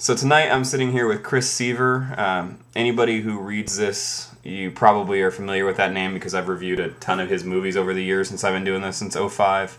So tonight I'm sitting here with Chris Seaver. Anybody who reads this, you probably are familiar with that name because I've reviewed a ton of his movies over the years since I've been doing this since '05.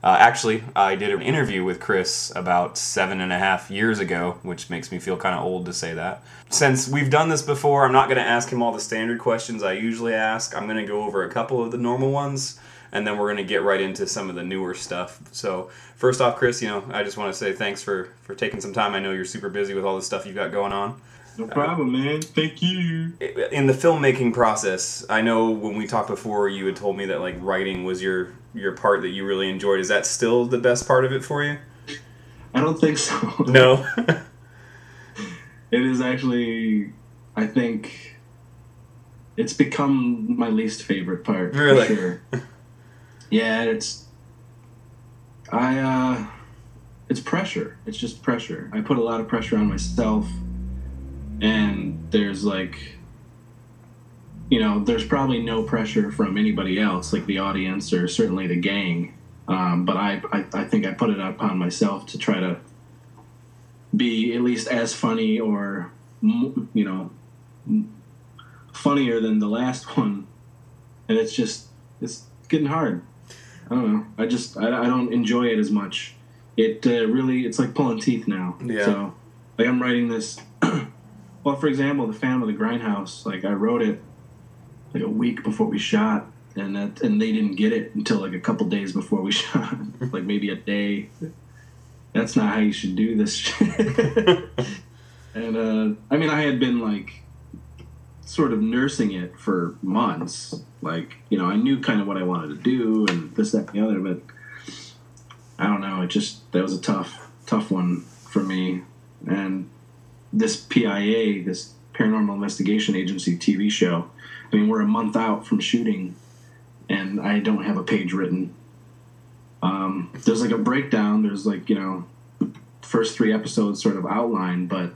Actually, I did an interview with Chris about 7.5 years ago, which makes me feel kind of old to say that. Since we've done this before, I'm not going to ask him all the standard questions I usually ask. I'm going to go over a couple of the normal ones, and then we're going to get right into some of the newer stuff. So, first off, Chris, I just want to say thanks for taking some time. I know you're super busy with all the stuff you've got going on. No problem, man. Thank you. In the filmmaking process, I know when we talked before, you had told me that writing was your part that you really enjoyed. Is that still the best part of it for you? I don't think so. No? It is actually, I think, it's become my least favorite part. Really? For sure. Yeah, it's pressure. It's just pressure. I put a lot of pressure on myself, and there's there's probably no pressure from anybody else, like the audience or certainly the gang. But I think I put it upon myself to try to be at least as funny or, funnier than the last one. And it's getting hard. I don't know. I don't enjoy it as much. It's like pulling teeth now. Yeah. So, I'm writing this. Well, for example, the Phantom of the Grindhouse, I wrote it a week before we shot, and they didn't get it until a couple days before we shot, maybe a day. That's not how you should do this shit. And I had been sort of nursing it for months. I knew kind of what I wanted to do and this, that, and the other, but I don't know. That was a tough one for me. And this PIA, this Paranormal Investigation Agency TV show, we're a month out from shooting, and I don't have a page written. There's a breakdown. There's first 3 episodes sort of outline, but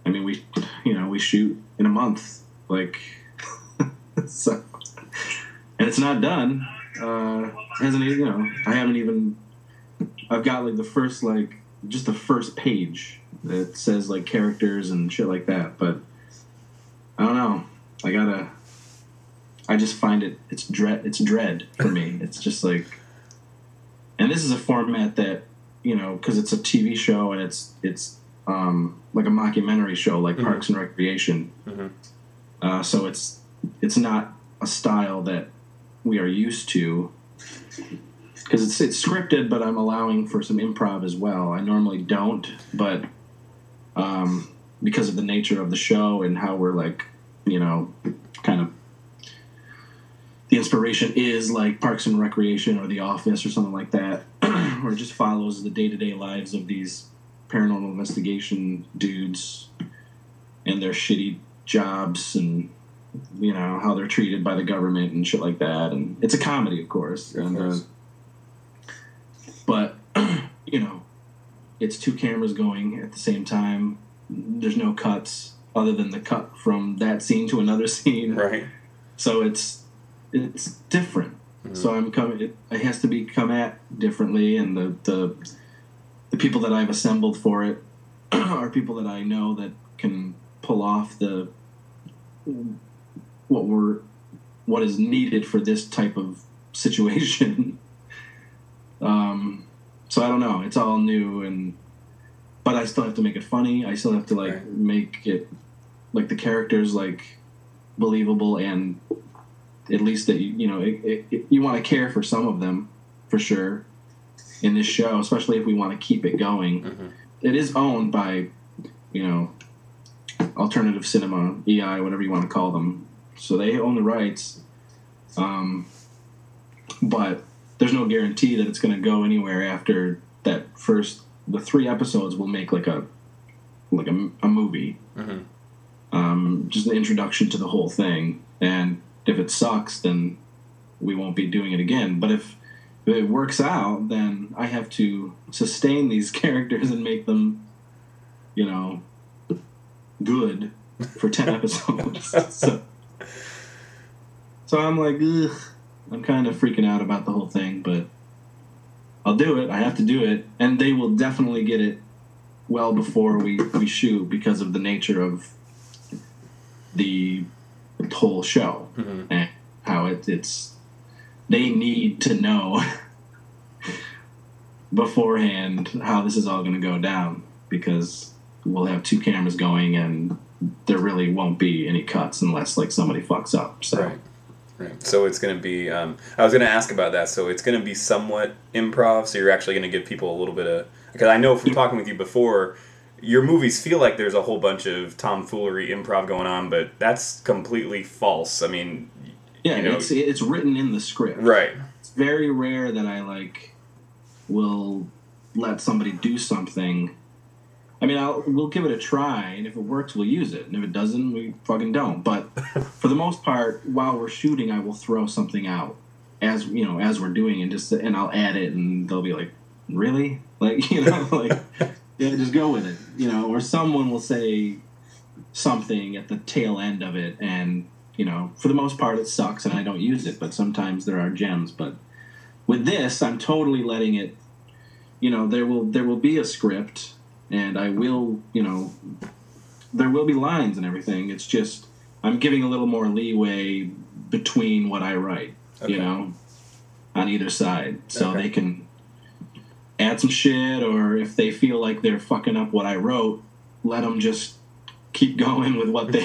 we shoot in a month, so, and it's not done. Hasn't even, I haven't even. I've got the first just the first page that says characters and shit like that, but I don't know. I just find it's dread for me. It's just and this is a format that, because it's a TV show and it's a mockumentary show mm-hmm. Parks and Recreation. Mm-hmm. So it's not a style that we are used to, because it's scripted, but I'm allowing for some improv as well. I normally don't, but because of the nature of the show and how we're kind of the inspiration is Parks and Recreation or The Office or something like that, or it just follows the day-to-day lives of these paranormal investigation dudes and their shitty jobs and how they're treated by the government and shit like that. And it's a comedy, of course. But it's 2 cameras going at the same time. There's no cuts other than the cut from that scene to another scene. Right. So it's different. Mm-hmm. So it has to be come at differently, and the people that I've assembled for it are people that I know that can pull off what is needed for this type of situation. So I don't know. It's all new, but I still have to make it funny. I still have to right. make it the characters believable, and at least that you want to care for some of them for sure in this show, especially if we want to keep it going. Mm-hmm. It is owned by Alternative Cinema, EI, whatever you want to call them, so they own the rights. But there's no guarantee that it's going to go anywhere after that first. The 3 episodes will make a movie. Mm-hmm. Just an introduction to the whole thing, and if it sucks, then we won't be doing it again. But if it works out, then I have to sustain these characters and make them, good for 10 episodes. So I'm ugh. I'm kind of freaking out about the whole thing, but I'll do it. I have to do it, and they will definitely get it well before we shoot because of the nature of the whole show and how it's they need to know beforehand how this is all going to go down, because we'll have 2 cameras going and there really won't be any cuts unless like somebody fucks up. So right. So it's going to be I was going to ask about that. So it's going to be somewhat improv, so you're actually going to give people a little bit of, because I know from talking with you before, your movies feel like there's a whole bunch of tomfoolery improv going on, but that's completely false. I mean, yeah, it's written in the script. Right. It's very rare that I will let somebody do something. I mean, we'll give it a try, and if it works, we'll use it, and if it doesn't, we fucking don't. But for the most part, while we're shooting, I will throw something out as we're doing it, and I'll add it, and they'll be like, "Really?" Yeah, just go with it, or someone will say something at the tail end of it, and, for the most part it sucks and I don't use it, but sometimes there are gems. But with this, I'm totally letting it, there will be a script, and I will, there will be lines and everything. It's just, I'm giving a little more leeway between what I write, on either side, so they can add some shit, or if they feel like they're fucking up what I wrote, let them just keep going with what they,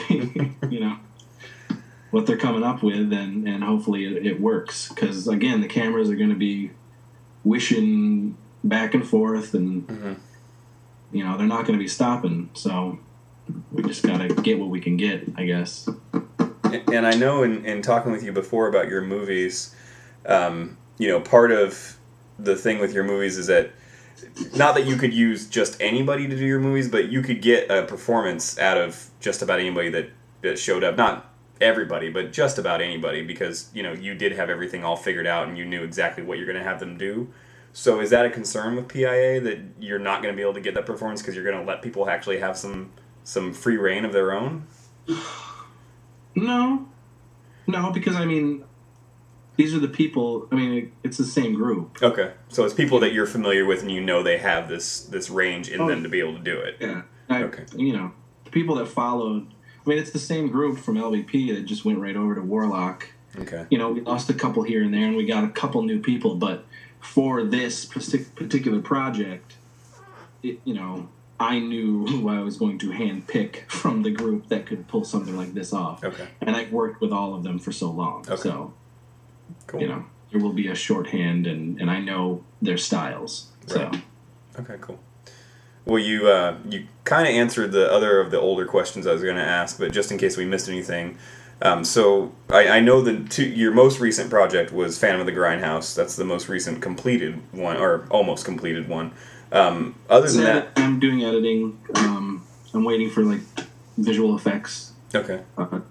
what they're coming up with, and hopefully it works. Because again, the cameras are going to be wishing back and forth, and they're not going to be stopping. So we just got to get what we can get, I guess. And I know in talking with you before about your movies, part of the thing with your movies is that, not that you could use just anybody to do your movies, but you could get a performance out of just about anybody that showed up. Not everybody, but just about anybody, because you did have everything all figured out and you knew exactly what you're going to have them do. So is that a concern with PIA, that you're not going to be able to get that performance because you're going to let people actually have some free reign of their own? No, because I mean, these are the people. I mean, it's the same group. Okay, so it's people that you're familiar with, and they have this range in them to be able to do it. Yeah. Okay. The people that followed. I mean, it's the same group from LVP that just went right over to Warlock. Okay. We lost a couple here and there, and we got a couple new people. But for this particular project, I knew who I was going to handpick from the group that could pull something like this off. Okay. And I've worked with all of them for so long. Okay. So. Cool. There will be a shorthand, and I know their styles. Right. So. Okay, cool. Well, you kind of answered the other of the older questions I was going to ask, but just in case we missed anything, so I know your most recent project was Phantom of the Grindhouse. That's the most recent completed one, or almost completed one. Other than that, I'm doing editing. I'm waiting for visual effects. Okay.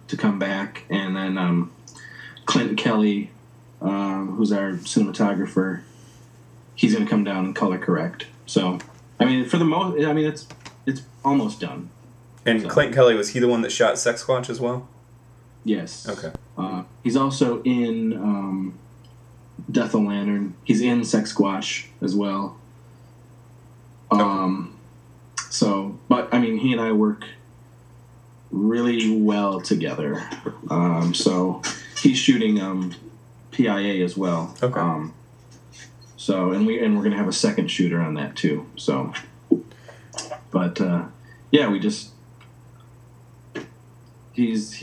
To come back, and then Clint Kelly, who's our cinematographer, he's going to come down and color correct. So, I mean, for the most, I mean, it's almost done. And so. Clint Kelly, was he the one that shot Sexsquatch as well? Yes. Okay. He's also in Death o' Lantern. He's in Sexsquatch as well. Okay. So, but I mean, he and I work really well together. So he's shooting PIA as well. Okay. So we're gonna have a second shooter on that too. So, but yeah, we just he's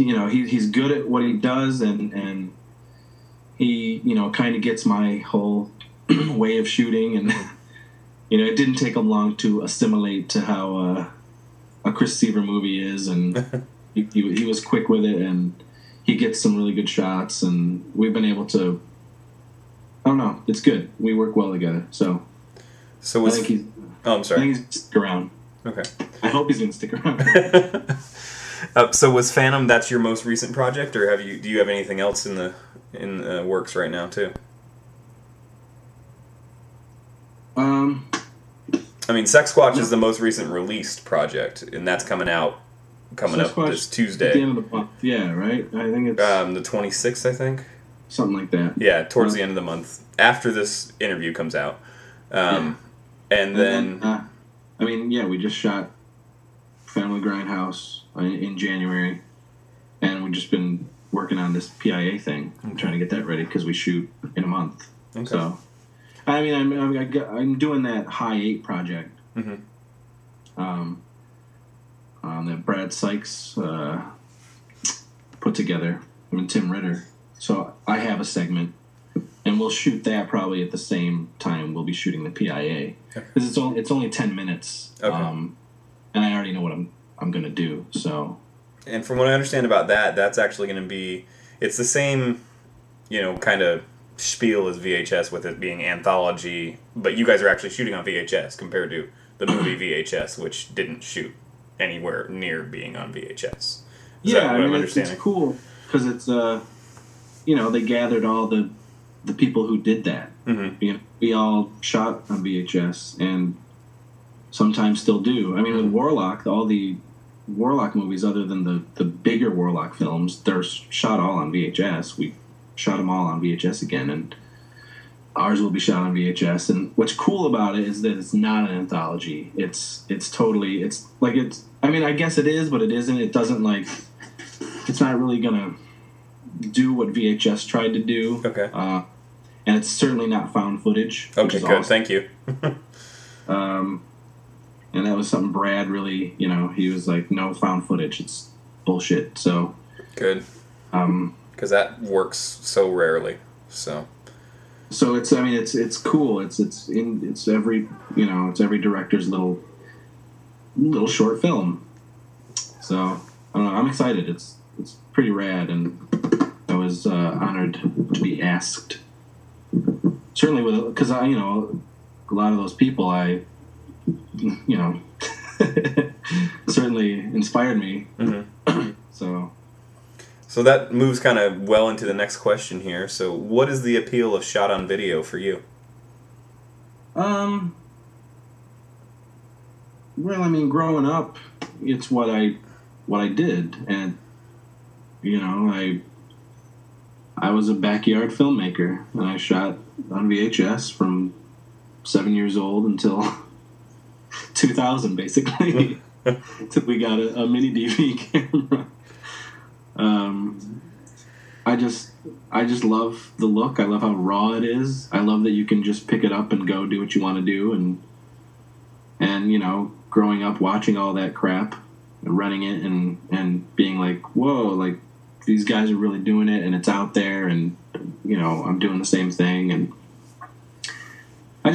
good at what he does, and he kind of gets my whole way of shooting, and it didn't take him long to assimilate to how a Chris Seaver movie is, and he was quick with it, and he gets some really good shots, and we've been able to. I don't know. It's good. We work well together. So I think he's. Oh, I'm sorry. I think he's gonna stick around. Okay. I hope he's gonna stick around. So was Phantom? That's your most recent project, or do you have anything else in the works right now too? I mean, Sexsquatch is the most recent released project, and that's coming up this Tuesday. At the end of the month, yeah, right? I think it's the 26th, I think. Something like that. Yeah, towards the end of the month, after this interview comes out, and then I mean, yeah, we just shot Family Grindhouse in January, and we've just been working on this PIA thing. I'm trying to get that ready because we shoot in a month. Okay. So, I mean, I'm doing that High 8 project. Mm-hmm. That Brad Sykes put together, him and Tim Ritter. So I have a segment, and we'll shoot that probably at the same time we'll be shooting the PIA, because it's only 10 minutes. Okay. And I already know what I'm gonna do. So. And from what I understand about that, that's actually going to be, it's the same, kind of spiel as VHS with it being anthology, but you guys are actually shooting on VHS compared to the movie VHS, which didn't shoot anywhere near being on VHS. It's cool because it's they gathered all the people who did that. Mm-hmm. We all shot on VHS and sometimes still do. I mean, with Warlock, all the Warlock movies, other than the bigger Warlock films, they're shot all on VHS. We shot them all on VHS again, and ours will be shot on VHS. And what's cool about it is that it's not an anthology. It's I mean, I guess it is, but it isn't. It doesn't it's not really gonna do what VHS tried to do. Okay. And it's certainly not found footage. Okay, good. Awesome. Thank you. And that was something Brad really, he was like, no found footage. It's bullshit. So good. Because that works so rarely. So it's, I mean, it's cool. It's every, it's every director's little short film. So I don't know. I'm excited. It's pretty rad, and I was honored to be asked. Certainly, because a lot of those people certainly inspired me. Mm-hmm. So that moves kind of well into the next question here. So what is the appeal of shot on video for you? Well, I mean, growing up, it's what I did, and I was a backyard filmmaker, and I shot on VHS from 7 years old until 2000, basically, until we got a mini DV camera. I just love the look. I love how raw it is. I love that you can just pick it up and go do what you want to do, and growing up watching all that crap, running it and being like, whoa, like these guys are really doing it, and it's out there, and I'm doing the same thing, and I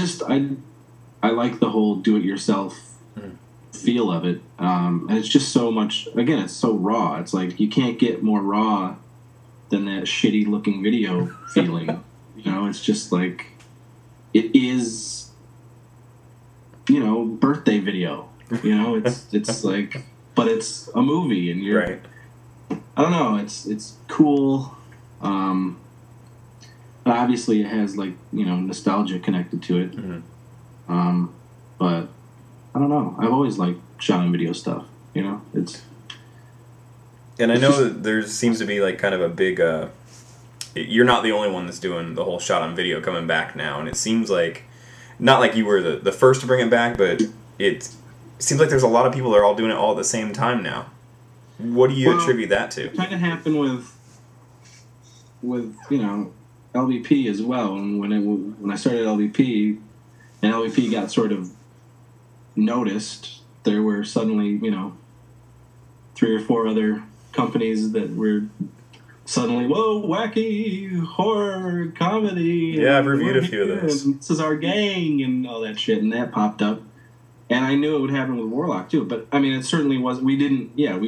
like the whole do-it-yourself feel of it, and it's just so much. Again, it's so raw. It's like you can't get more raw than that shitty-looking video feeling. It's just like it is. Birthday video. It's like, but it's a movie, and you're. Right. I don't know. It's cool. But obviously, it has nostalgia connected to it. Mm-hmm. But I don't know. I've always liked shot on video stuff. It's. And I know that there seems to be kind of a big. You're not the only one that's doing the whole shot on video coming back now, and it seems like, not like you were the first to bring it back, but it seems like there's a lot of people that are all doing it all at the same time now. What do you attribute that to? It kind of happened with LVP as well. And when I started LVP, and LVP got sort of noticed, there were suddenly 3 or 4 other companies that were suddenly, whoa, wacky horror comedy. Yeah, I've reviewed a few of those. This is our gang and all that shit, and that popped up. And I knew it would happen with Warlock too, but I mean, it certainly was. We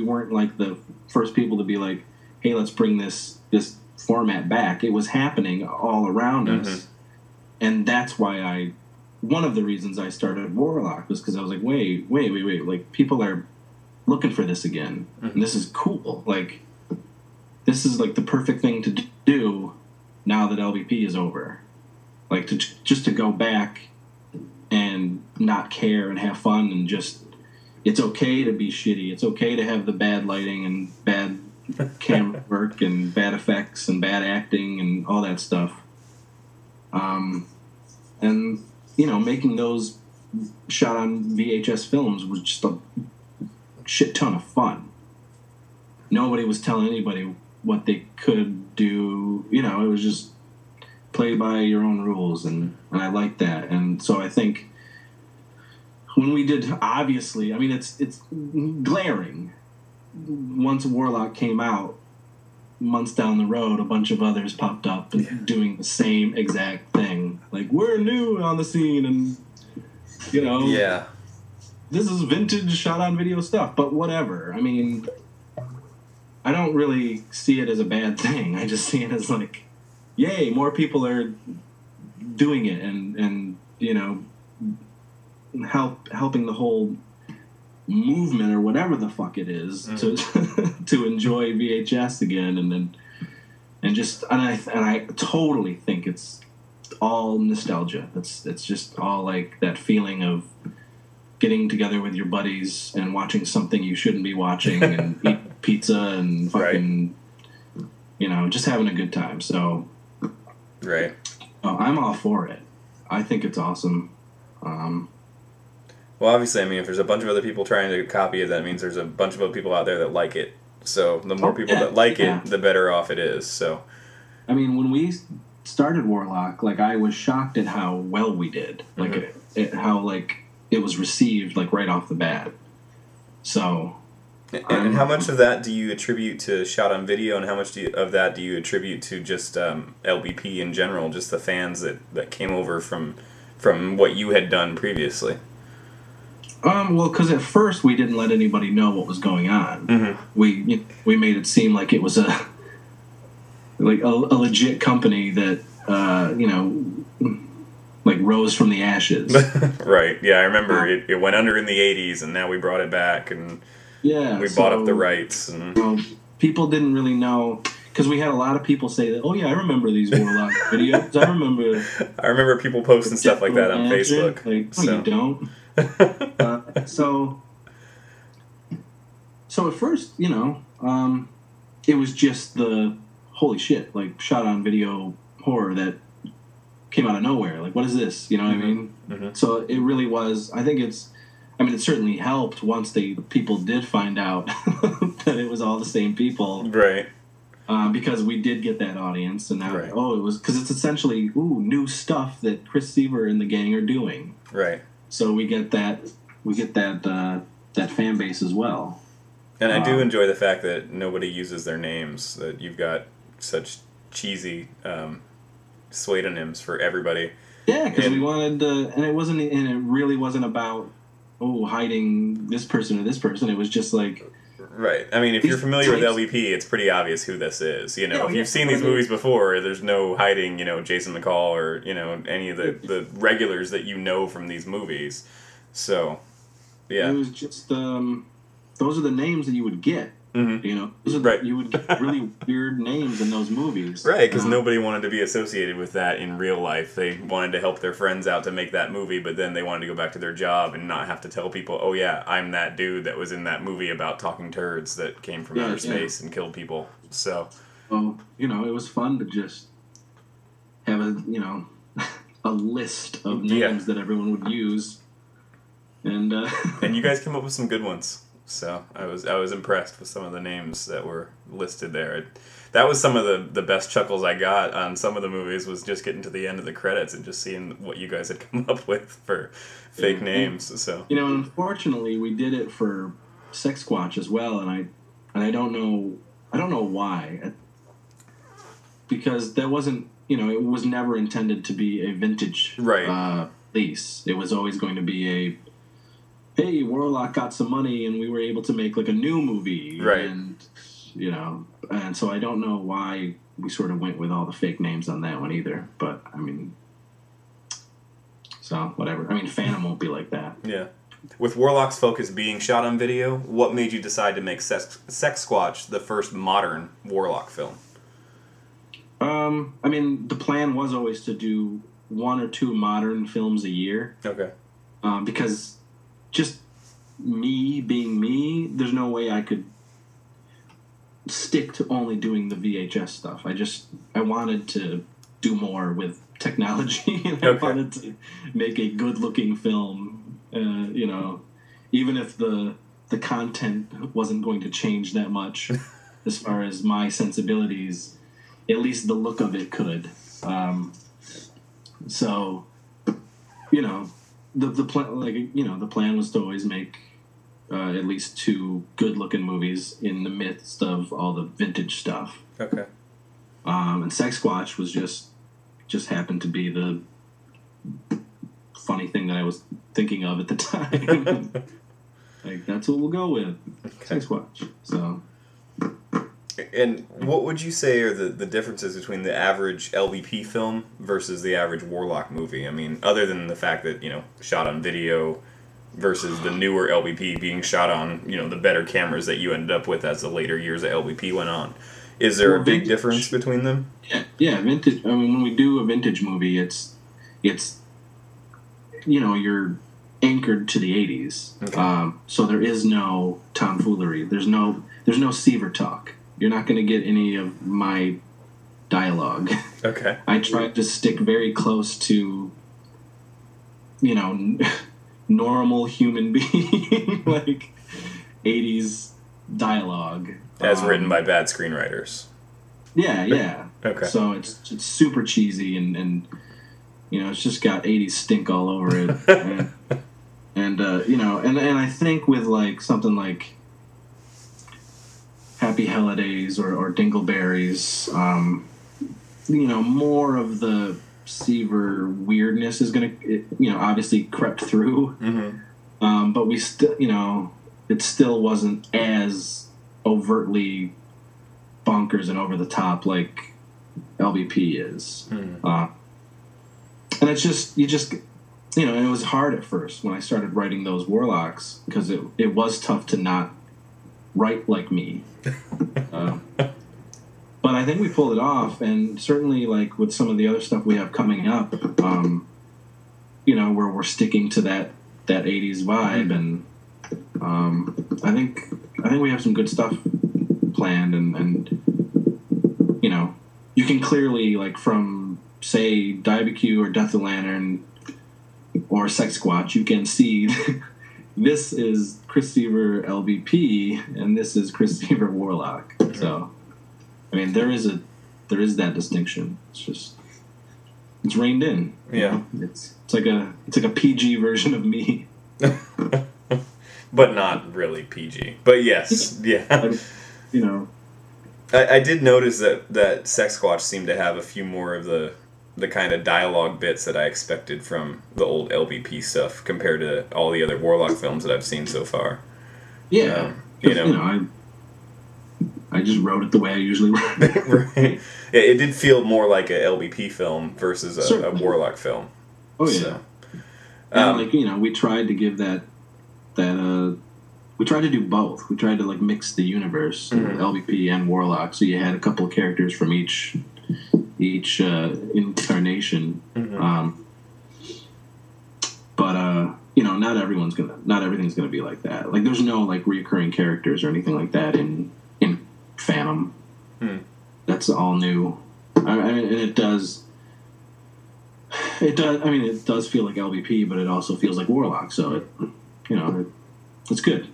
weren't like the first people to be like, "Hey, let's bring this format back." It was happening all around us, and that's why one of the reasons I started Warlock was because I was like, wait, like people are looking for this again, and this is cool. Like, this is like the perfect thing to do now that LVP is over. Like just to go back and not care and have fun, and just, it's okay to be shitty. It's okay to have the bad lighting and bad camera work and bad effects and bad acting and all that stuff. And making those shot on VHS films was just a shit ton of fun. Nobody was telling anybody what they could do. You know, it was just play by your own rules, and I like that. And so I think when we did, obviously, I mean, it's glaring. Once Warlock came out, months down the road, a bunch of others popped up and doing the same exact thing. Like, we're new on the scene, and, you know, this is vintage shot on video stuff, but whatever. I mean, I don't really see it as a bad thing. I just see it as like, yay, more people are doing it, and you know, helping the whole movement or whatever the fuck it is to to enjoy VHS again, and I totally think it's all nostalgia. It's just all like that feeling of getting together with your buddies and watching something you shouldn't be watching and eat pizza and fucking, you know, just having a good time. So, I'm all for it. I think it's awesome. Well, obviously, I mean, if there's a bunch of other people trying to copy it, that means there's a bunch of other people out there that like it. So the more people that like it, the better off it is. So, I mean, when we started Warlock, like, I was shocked at how well we did. Like, how, like, it was received, like, right off the bat. So... And how much of that do you attribute to shot on video, and how much of that do you attribute to just LBP in general, just the fans that came over from what you had done previously? Well, because at first we didn't let anybody know what was going on. We made it seem like it was a legit company that you know, like, rose from the ashes. Right. Yeah, I remember it went under in the 80s, and now we brought it back, and we bought up the rights. And you know, people didn't really know, because we had a lot of people say that, oh yeah, I remember these Warlock videos. I remember people posting stuff like that on Facebook. Like, no, you don't. So at first, you know, it was just the holy shit, like, shot on video horror that came out of nowhere. Like, what is this? You know what I mean? So it really was. I think it certainly helped once people did find out that it was all the same people, right? Because we did get that audience, and now it was, because it's essentially new stuff that Chris Seaver and the gang are doing, right? So we get that fan base as well. And I do enjoy the fact that nobody uses their names. That you've got such cheesy pseudonyms for everybody. Yeah, because we wanted, and it really wasn't about hiding this person or this person. It was just like, right. I mean, if you're familiar with LVP, it's pretty obvious who this is. You know, if you've seen these movies before, there's no hiding, you know, Jason McCall or, you know, any of the regulars that you know from these movies. So, yeah. It was just, those are the names that you would get. You know, you would get really weird names in those movies. Right, because nobody wanted to be associated with that in real life. They wanted to help their friends out to make that movie, but then they wanted to go back to their job and not have to tell people, oh yeah, I'm that dude that was in that movie about talking turds that came from outer space and killed people. So, well, you know, it was fun to just have a list of names that everyone would use, and and you guys came up with some good ones. So I was impressed with some of the names that were listed there. That was some of the best chuckles I got on some of the movies, was just getting to the end of the credits and just seeing what you guys had come up with for fake names. So, you know, unfortunately, we did it for Sexsquatch as well, and I don't know why, because that wasn't, you know, it was never intended to be a vintage release. It was always going to be hey, Warlock got some money and we were able to make, like, a new movie. Right. And, you know, and so I don't know why we sort of went with all the fake names on that one either. But, I mean, so, whatever. I mean, Phantom won't be like that. Yeah. With Warlock's focus being shot on video, what made you decide to make Sexsquatch the first modern Warlock film? I mean, the plan was always to do 1 or 2 modern films a year. Okay. Because just me being me, there's no way I could stick to only doing the VHS stuff. I wanted to do more with technology. And I wanted to make a good-looking film, you know, even if the content wasn't going to change that much as far as my sensibilities, at least the look of it could. So, you know, the plan, like, you know, the plan was to always make at least 2 good-looking movies in the midst of all the vintage stuff. Okay. And Sexsquatch was just happened to be the funny thing that I was thinking of at the time. Like, that's what we'll go with. Okay. Sexsquatch. So. And what would you say are the differences between the average LVP film versus the average Warlock movie? I mean, other than the fact that, you know, shot on video versus the newer LVP being shot on, you know, the better cameras that you ended up with as the later years of LVP went on. Is there a big difference between them? Yeah, vintage. I mean, when we do a vintage movie, it's you know, you're anchored to the 80s. Okay. So there is no tomfoolery. There's no Seaver talk. You're not going to get any of my dialogue. Okay. I tried to stick very close to, you know, normal human being, like 80s dialogue. As written by bad screenwriters. Yeah. Okay. So it's super cheesy and you know, it's just got 80s stink all over it. and you know, and I think with like something like Happy Holidays or Dingleberries, you know, more of the Seaver weirdness is going to, you know, obviously crept through. Mm-hmm. But we still, you know, it still wasn't as overtly bonkers and over the top like LVP is. Mm. And it's just, you know, and it was hard at first when I started writing those Warlocks because it was tough to not write like me. But I think we pulled it off, and certainly like with some of the other stuff we have coming up, you know, where we're sticking to that 80s vibe, and I think we have some good stuff planned, and you know, you can clearly, like, from say Diabecue or Death of Lantern or Sexsquatch, you can see this is Chris Seaver LVP and this is Chris Seaver Warlock. So I mean, there is that distinction. It's reined in. Yeah. It's like a PG version of me. But not really PG. But yes, yeah. You know, I did notice that Sexsquatch seemed to have a few more of the kind of dialogue bits that I expected from the old LVP stuff compared to all the other Warlock films that I've seen so far. Yeah. You know, I just wrote it the way I usually write it. Right. It did feel more like a LVP film versus a Warlock film. Oh, yeah. So, and, like, you know, we tried to give that we tried to do both. We tried to, like, mix the universe, mm-hmm. LVP and Warlock, so you had a couple of characters from each incarnation. Mm-hmm. But you know, not everything's gonna be like that. Like, there's no, like, reoccurring characters or anything like that in Phantom. That's all new. I mean, and it does. I mean, it does feel like LVP, but it also feels like Warlock. So it's good.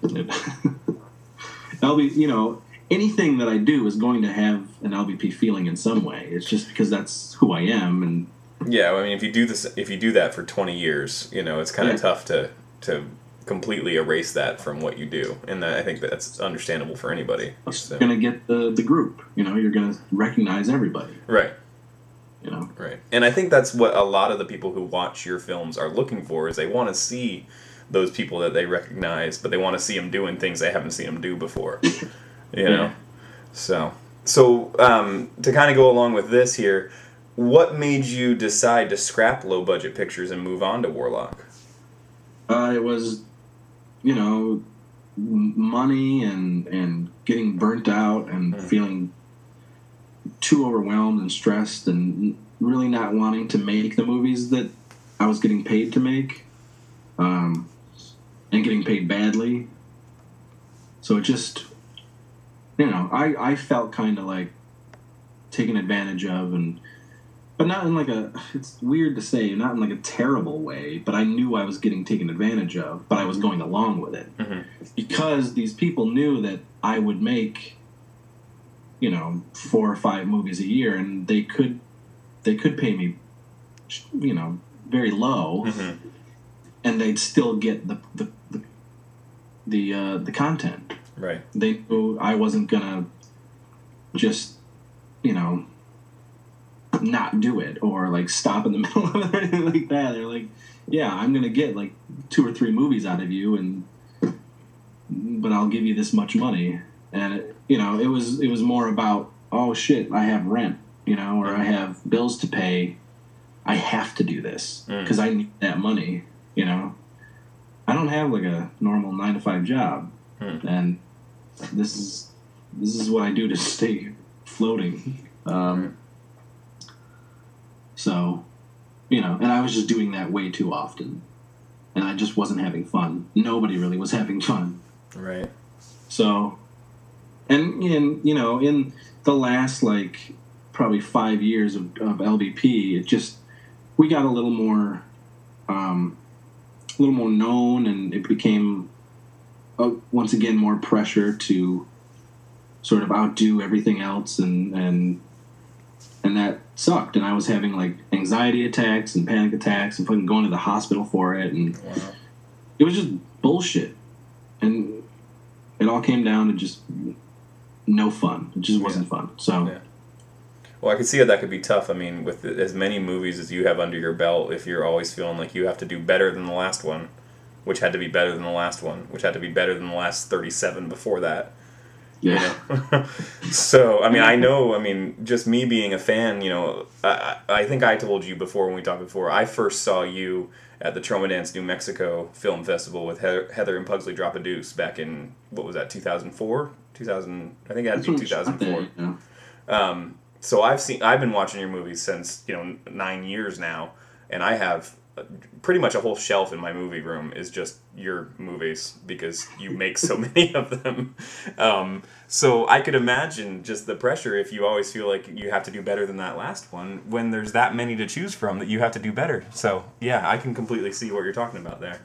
You know, anything that I do is going to have an LVP feeling in some way. It's just because that's who I am. And yeah, I mean, if you do that for 20 years, you know, it's kind of tough to completely erase that from what you do, and I think that's understandable for anybody. You're going to get the group. You know, you're going to recognize everybody. Right. You know. Right. And I think that's what a lot of the people who watch your films are looking for, is they want to see those people that they recognize, but they want to see them doing things they haven't seen them do before. You know? So to kind of go along with this here, what made you decide to scrap low-budget pictures and move on to Warlock? It was, you know, money and getting burnt out and feeling too overwhelmed and stressed and really not wanting to make the movies that I was getting paid to make, and getting paid badly. So it just, you know, I felt kind of like taken advantage of, and but not in like a, it's weird to say, not in like a terrible way, but I knew I was getting taken advantage of, but I was going along with it. Because these people knew that I would make, 4 or 5 movies a year, and they could pay me, very low, and they'd still get the content. Right. They knew I wasn't gonna just, not do it or like stop in the middle of it or anything like that. They're like, yeah, I'm gonna get like 2 or 3 movies out of you, but I'll give you this much money. And it was more about, oh shit, I have rent, or I have bills to pay. I have to do this because I need that money. I don't have like a normal 9-to-5 job, and this is what I do to stay floating. So, and I was just doing that way too often, and I just wasn't having fun. Nobody really was having fun. Right. So, and in the last like probably 5 years of LBP, we got a little more known, and it became once again more pressure to sort of outdo everything else, and that sucked. And I was having like anxiety attacks and panic attacks and fucking going to the hospital for it, and it was just bullshit. And it all came down to just no fun. It just wasn't fun. So. Yeah. Well, I could see how that could be tough. I mean, with as many movies as you have under your belt, if you're always feeling like you have to do better than the last one, which had to be better than the last one, which had to be better than the last 37 before that. Yeah. So, I know, just me being a fan, I think I told you before when we talked before, I first saw you at the Tromedance, New Mexico Film Festival with Heather and Pugsley Drop a Deuce back in, what was that, 2004? I think it had to be 2004. So I've been watching your movies since 9 years now, and I have pretty much a whole shelf in my movie room is just your movies because you make so many of them. So I could imagine just the pressure if you always feel like you have to do better than that last one when there's that many to choose from that you have to do better. So yeah, I can completely see what you're talking about there.